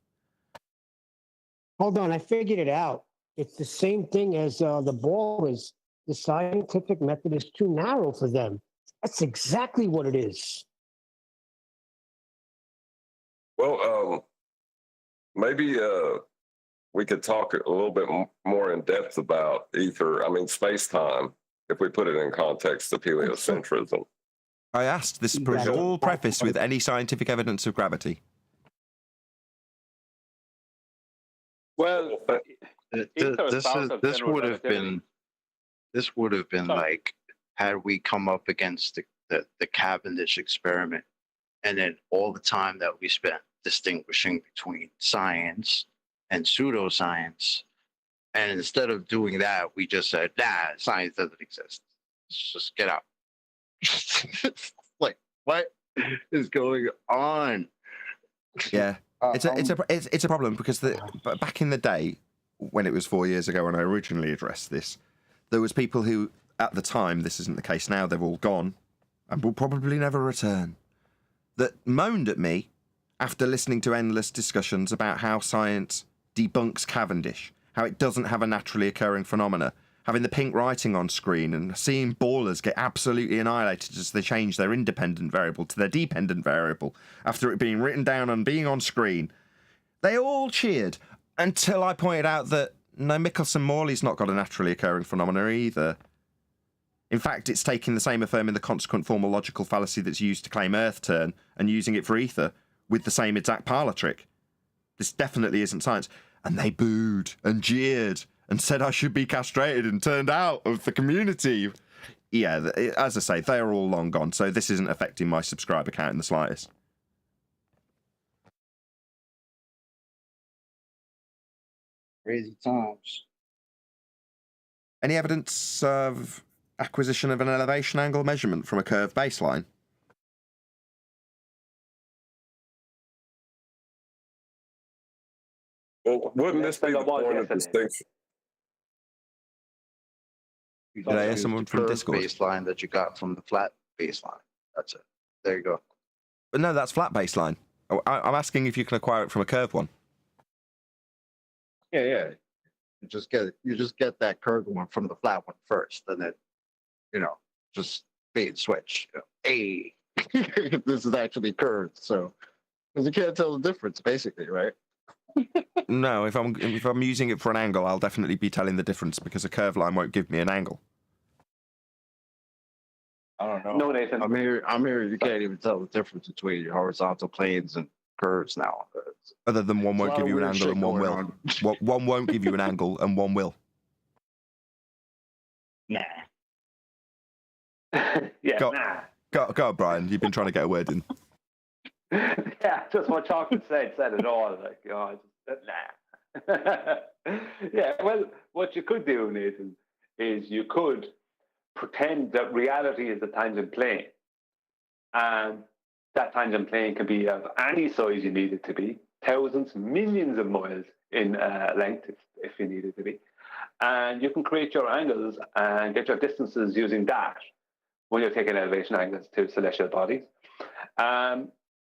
Hold on, I figured it out. It's the same thing as the ball is. The scientific method is too narrow for them. That's exactly what it is. Well, maybe we could talk a little bit more in depth about Aether. I mean, space-time, if we put it in context of heliocentrism. I asked, this is all prefaced with any scientific evidence of gravity. Well, this would have been Sorry. like had we come up against the Cavendish experiment, and then all the time that we spent distinguishing between science and pseudoscience, and instead of doing that, we just said, "Nah, science doesn't exist. Let's just get out." Like, what? is going on? Yeah, it's a problem because back in the day when it was 4 years ago when I originally addressed this, there was people who at the time, this isn't the case now, they've all gone and will probably never return, that moaned at me after listening to endless discussions about how science debunks Cavendish, how it doesn't have a naturally occurring phenomena, having the pink writing on screen and seeing ballers get absolutely annihilated as they change their independent variable to their dependent variable after it being written down and being on screen. They all cheered until I pointed out that no, Michelson-Morley's not got a naturally occurring phenomena either. In fact, it's taking the same affirming the consequent formal logical fallacy that's used to claim Earth turn and using it for Ether with the same exact parlor trick. This definitely isn't science. And they booed and jeered and said I should be castrated and turned out of the community. Yeah, as I say, they are all long gone, so this isn't affecting my subscriber count in the slightest. Crazy times. Any evidence of acquisition of an elevation angle measurement from a curved baseline? Well, wouldn't this be the point of distinction? You Did I hear use someone the from curved Discord? baseline that you got from the flat baseline. That's it. There you go. But no, that's flat baseline. I'm asking if you can acquire it from a curved one. Yeah. You just get that curved one from the flat one first, and then just bait and switch. Hey, this is actually curved, so because you can't tell the difference, basically, right? No, if I'm using it for an angle, I'll definitely be telling the difference because a curved line won't give me an angle. I don't know. No, Nathan. I'm here. You can't even tell the difference between your horizontal planes and curves now. Other than one won't There's a give you an lot of angle weird and one shit will. going on. One won't give you an angle and one will. Nah. Yeah, Go- nah. Go on, Brian. You've been trying to get a word in. Yeah, just what Chocolate said it all. Like, nah. Yeah, well, what you could do, Nathan, is you could pretend that reality is a tangent plane. And that tangent plane can be of any size you need it to be, thousands, millions of miles in length if you need it to be. And you can create your angles and get your distances using that when you're taking elevation angles to celestial bodies.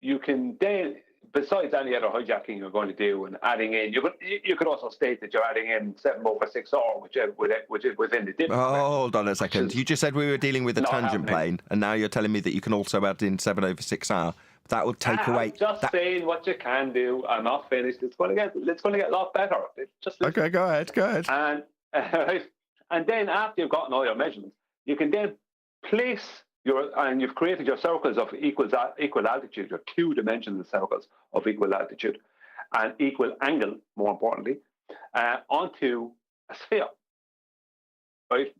You can then, besides any other hijacking you're going to do and adding in, you could also state that you're adding in 7/6R, which is within the dip. Hold on a second. You just said we were dealing with a tangent plane, and now you're telling me that you can also add in 7/6R. That would take away. I'm just saying what you can do. I'm not finished. It's going to get a lot better. Okay, go ahead. And then after you've gotten all your measurements, you can then place and you've created your circles of equal altitude, your two-dimensional circles of equal altitude and equal angle, more importantly, onto a sphere, right?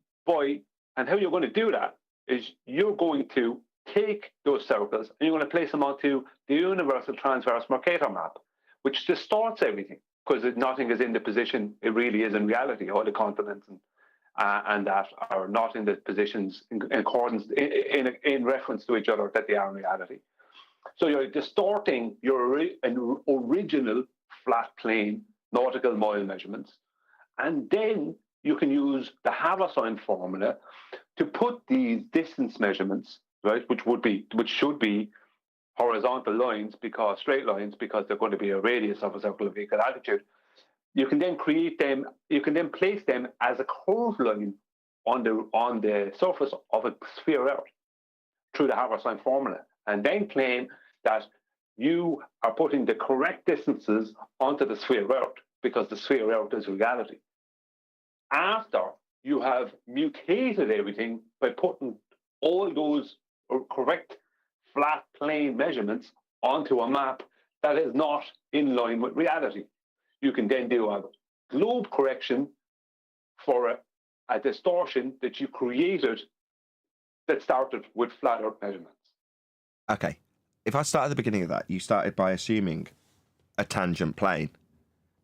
And how you're going to do that is you're going to take those circles and you're going to place them onto the universal transverse Mercator map, which distorts everything because nothing is in the position it really is in reality. All the continents and that are not in the positions in accordance in reference to each other that they are in reality. So you're distorting your original flat plane nautical mile measurements, and then you can use the Haversine formula to put these distance measurements, right, which should be horizontal lines straight lines because they're going to be a radius of a circle of equal altitude. You can then create them. You can then place them as a curved line on the surface of a sphere Earth through the Haversine formula, and then claim that you are putting the correct distances onto the sphere Earth because the sphere Earth is reality. After you have mutated everything by putting all those correct flat plane measurements onto a map that is not in line with reality. You can then do a globe correction for a distortion that you created that started with flat Earth measurements. Okay. If I start at the beginning of that, you started by assuming a tangent plane.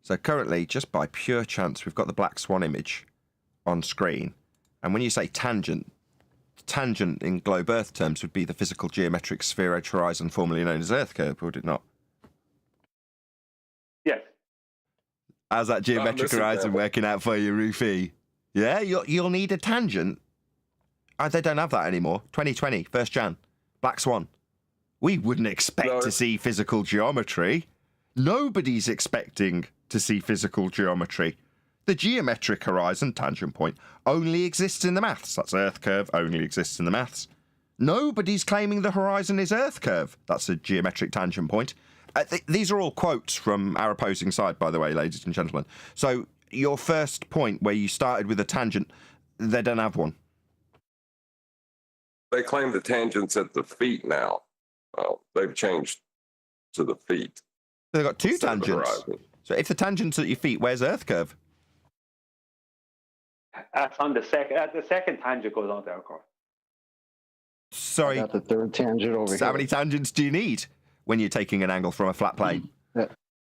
So currently, just by pure chance, we've got the black swan image on screen. And when you say tangent, tangent in globe Earth terms would be the physical geometric sphere edge horizon formerly known as Earth curve, would it not? Yes. How's that geometric this horizon example. working out for you, Rufy? Yeah, you'll need a tangent. They don't have that anymore. 2020, 1st Jan. Black Swan. We wouldn't expect to see physical geometry. Nobody's expecting to see physical geometry. The geometric horizon tangent point only exists in the maths. That's Earth curve, only exists in the maths. Nobody's claiming the horizon is Earth curve. That's a geometric tangent point. These are all quotes from our opposing side, by the way, ladies and gentlemen. So your first point where you started with a tangent, they don't have one. They claim the tangent's at the feet now. Well, they've changed to the feet. They've got two instead of the tangents. horizon. So if the tangent's at your feet, where's Earth curve? That's on the second tangent goes on there, of course. I Sorry, got the third tangent over so how here. many tangents do you need when you're taking an angle from a flat plane?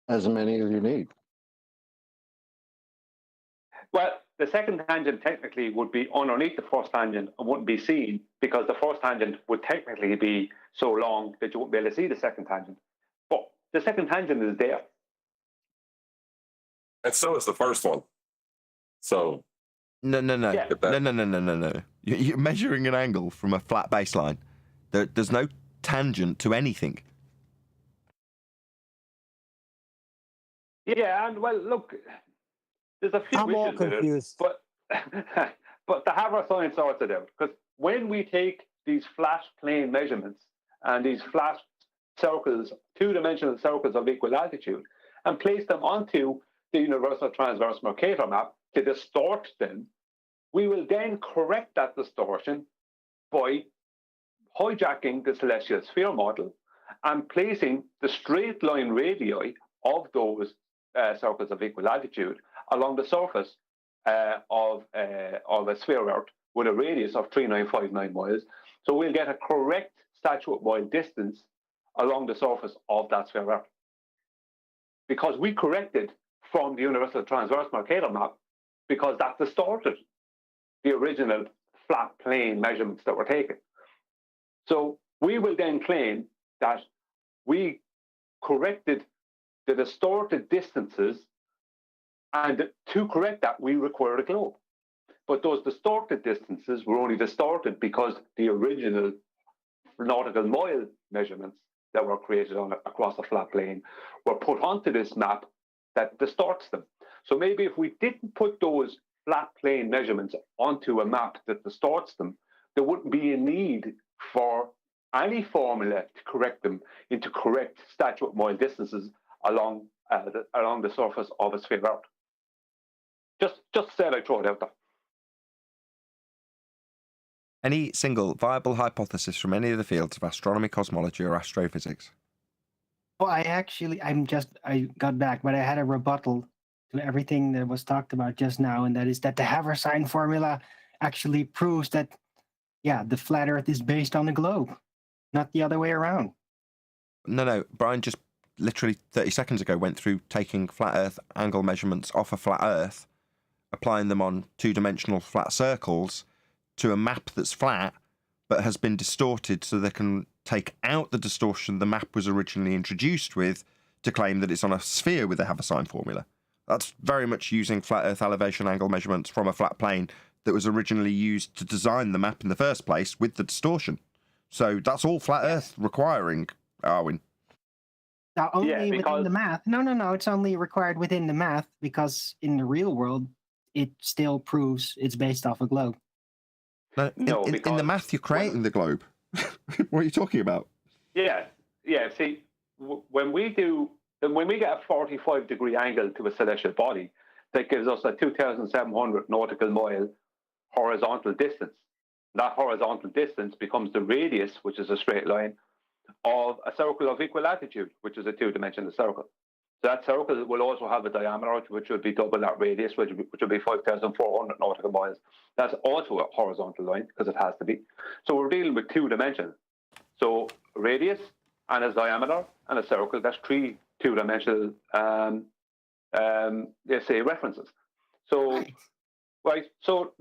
As many as you need. Well, the second tangent technically would be underneath the first tangent and wouldn't be seen because the first tangent would technically be so long that you wouldn't be able to see the second tangent. But the second tangent is there. And so is the first one. So No. Yeah. No. You're measuring an angle from a flat baseline. There's no tangent to anything. Yeah, and well, look, there's a few I'm all issues with it, confused. but but to have our science sorted out, because when we take these flat plane measurements and these flat circles, two-dimensional circles of equal altitude, and place them onto the universal transverse Mercator map to distort them, we will then correct that distortion by hijacking the celestial sphere model and placing the straight line radii of those circles of equal altitude along the surface of a sphere Earth with a radius of 3959 miles. So we'll get a correct statute mile distance along the surface of that sphere Earth. Because we corrected from the universal transverse Mercator map because that distorted the original flat plane measurements that were taken. So we will then claim that we corrected the distorted distances, and to correct that, we required a globe. But those distorted distances were only distorted because the original nautical mile measurements that were created across a flat plane were put onto this map that distorts them. So maybe if we didn't put those flat plane measurements onto a map that distorts them, there wouldn't be a need for any formula to correct them into correct statute mile distances along the surface of a sphere Earth. Just said I throw it out there. Any single viable hypothesis from any of the fields of astronomy, cosmology, or astrophysics? Well, I got back, but I had a rebuttal to everything that was talked about just now, and that is that the Haversine formula actually proves that, the flat Earth is based on the globe, not the other way around. No. Brian just literally 30 seconds ago went through taking flat Earth angle measurements off a flat Earth, applying them on two-dimensional flat circles to a map that's flat but has been distorted so they can take out the distortion the map was originally introduced with to claim that it's on a sphere with the Haversine formula. That's very much using flat Earth elevation angle measurements from a flat plane that was originally used to design the map in the first place with the distortion. So that's all flat Earth requiring, Arwin. Now, only within because- the math. No, it's only required within the math because in the real world, it still proves it's based off a globe. No, in the because math, you're creating the globe. What are you talking about? Yeah. See, when we get a 45-degree angle to a celestial body, that gives us a 2,700 nautical mile horizontal distance. That horizontal distance becomes the radius, which is a straight line, of a circle of equal altitude, which is a two-dimensional circle. So that circle will also have a diameter, which would be double that radius, which would be 5,400 nautical miles. That's also a horizontal line, because it has to be. So we're dealing with two dimensions. So radius and its diameter and a circle, that's three two-dimensional, let's say, references. So, right. So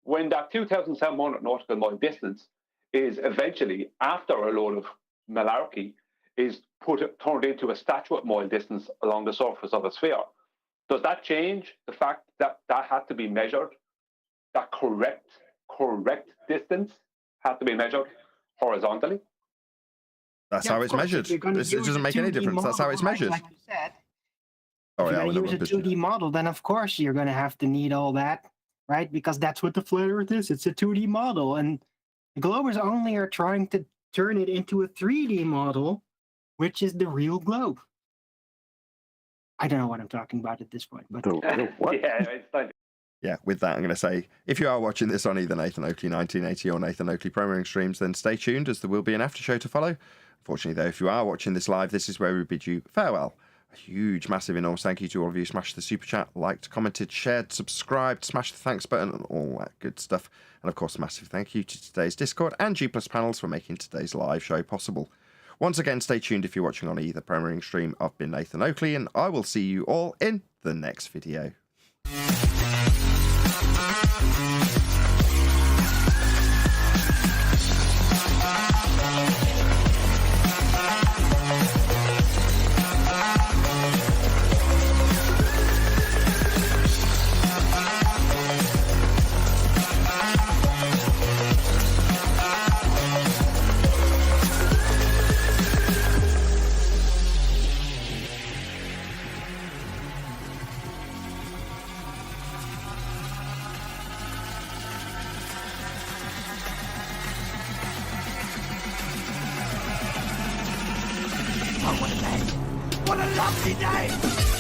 when that 2,700 nautical mile distance is eventually, after a load of malarkey, is turned into a statute mile distance along the surface of a sphere, does that change the fact that that had to be measured? That correct distance had to be measured horizontally? That's Yeah, how of it's course, measured. if you're gonna It use doesn't a make any 2D difference. That's how it's model, measured. Like you said, Sorry, if you're Alan, going to use a 2D model, then of course you're going to have to need all that, right? Because that's what the flat Earth is. It's a 2D model. And the Globers only are trying to turn it into a 3D model, which is the real globe. I don't know what I'm talking about at this point, but What? Yeah, it's like, Yeah, with that, I'm going to say, if you are watching this on either Nathan Oakley 1980 or Nathan Oakley Programming streams, then stay tuned, as there will be an after show to follow. Unfortunately, though, if you are watching this live, this is where we bid you farewell. A huge, massive, enormous thank you to all of you. Smashed the super chat, liked, commented, shared, subscribed, smashed the thanks button, and all that good stuff. And of course, a massive thank you to today's Discord and G Plus panels for making today's live show possible. Once again, stay tuned if you're watching on either premiering stream. I've been Nathan Oakley, and I will see you all in the next video. Oh, what a day! What a lovely day!